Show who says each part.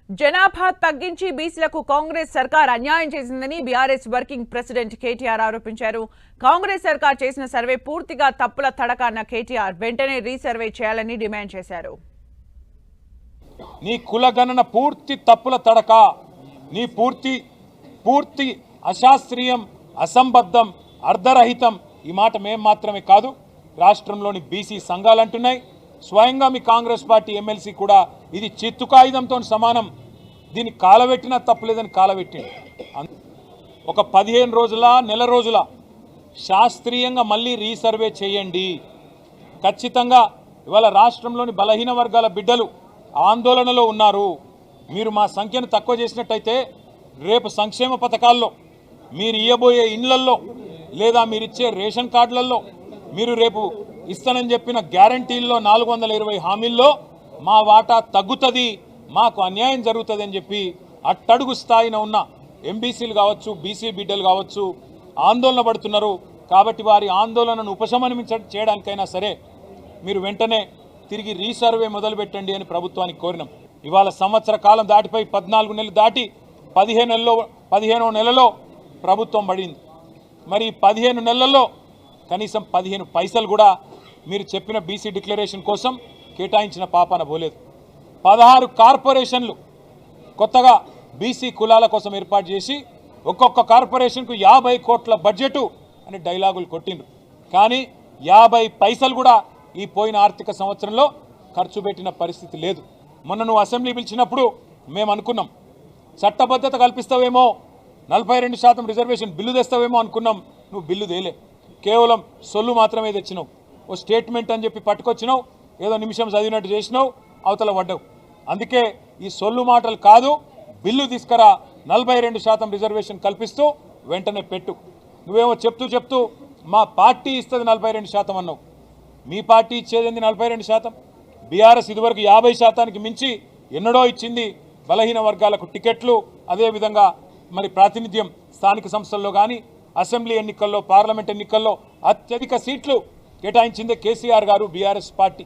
Speaker 1: జనాభా తగ్గించి బీసీలకు కాంగ్రెస్ సర్కార్ అన్యాయం చేసిందని బీఆర్ఎస్ వర్కింగ్ ప్రెసిడెంట్ కేటీఆర్ ఆరోపించారు. కాంగ్రెస్ సర్కార్ చేసిన సర్వే పూర్తిగా తప్పుల తడక అన్న కేటీఆర్ వెంటనే రీసర్వే చేయాలని డిమాండ్ చేశారు.
Speaker 2: నీ కులగణన పూర్తి తప్పుల తడక, నీ పూర్తి అశాస్త్రీయం, అసంబద్ధం, అర్ధరహితం. ఈ మాట మేము మాత్రమే కాదు, రాష్ట్రంలోని బీసీ సంఘాలు అంటున్నాయి. స్వయంగా మీ కాంగ్రెస్ పార్టీ ఎమ్మెల్సీ కూడా ఇది చిత్తు కాగితంతో సమానం, దీన్ని కాలబెట్టినా తప్పులేదని కాలబెట్టింది. ఒక 15 రోజుల నెల రోజుల శాస్త్రీయంగా మళ్ళీ రీసర్వే చేయండి. ఖచ్చితంగా ఇవాళ రాష్ట్రంలోని బలహీన వర్గాల బిడ్డలు ఆందోళనలో ఉన్నారు. మీరు మా సంఖ్యను తక్కువ చేసినట్టయితే రేపు సంక్షేమ పథకాల్లో, మీరు ఇవ్వబోయే ఇండ్లల్లో, లేదా మీరిచ్చే రేషన్ కార్డులలో, మీరు రేపు ఇస్తానని చెప్పిన గ్యారంటీల్లో 420 హామీల్లో మా వాటా తగ్గుతుంది, మాకు అన్యాయం జరుగుతుంది అని చెప్పి అట్టడుగు స్థాయిన ఉన్న ఎంబీసీలు కావచ్చు, బీసీ బిడ్డలు కావచ్చు ఆందోళన పడుతున్నారు. కాబట్టి వారి ఆందోళనను చేయడానికైనా సరే మీరు వెంటనే తిరిగి రీసర్వే మొదలుపెట్టండి అని ప్రభుత్వానికి కోరినాం. ఇవాళ సంవత్సర కాలం దాటిపోయి 14 నెలలు దాటి 15వ నెలలో ప్రభుత్వం పడింది. మరి 15 నెలల్లో కనీసం 15 పైసలు కూడా మీరు చెప్పిన బీసీ డిక్లరేషన్ కోసం కేటాయించిన పాపాన పోలేదు. 16 కార్పొరేషన్లు కొత్తగా బీసీ కులాల కోసం ఏర్పాటు చేసి ఒక్కొక్క కార్పొరేషన్కు 50 కోట్ల బడ్జెటు అని డైలాగులు కొట్టిండ్రు. కానీ 50 పైసలు కూడా ఈ పోయిన ఆర్థిక సంవత్సరంలో ఖర్చు పెట్టిన పరిస్థితి లేదు. మొన్న నువ్వు అసెంబ్లీ పిలిచినప్పుడు మేము అనుకున్నాం, చట్టబద్ధత కల్పిస్తావేమో, 42% రిజర్వేషన్ బిల్లు తెస్తావేమో అనుకున్నాం. నువ్వు బిల్లు తేలే, కేవలం సొల్లు మాత్రమే తెచ్చినావు. ఓ స్టేట్మెంట్ అని చెప్పి పట్టుకొచ్చినావు, ఏదో నిమిషం చదివినట్టు చేసినావు, అవతల పడ్డావు. అందుకే ఈ సొల్లు మాటలు కాదు, బిల్లు తీసుకురా, 42% రిజర్వేషన్ కల్పిస్తూ వెంటనే పెట్టు. నువ్వేమో చెప్తూ మా పార్టీ ఇస్తుంది 42% అన్నావు. మీ పార్టీ ఇచ్చేది 42%? బీఆర్ఎస్ ఇదివరకు 50%కి మించి ఎన్నడో ఇచ్చింది బలహీన వర్గాలకు టికెట్లు, అదేవిధంగా మరి ప్రాతినిధ్యం స్థానిక సంస్థల్లో కానీ అసెంబ్లీ ఎన్నికల్లో, పార్లమెంట్ ఎన్నికల్లో అత్యధిక సీట్లు కేటాయించిందే కేసీఆర్ గారు, బీఆర్ఎస్ పార్టీ.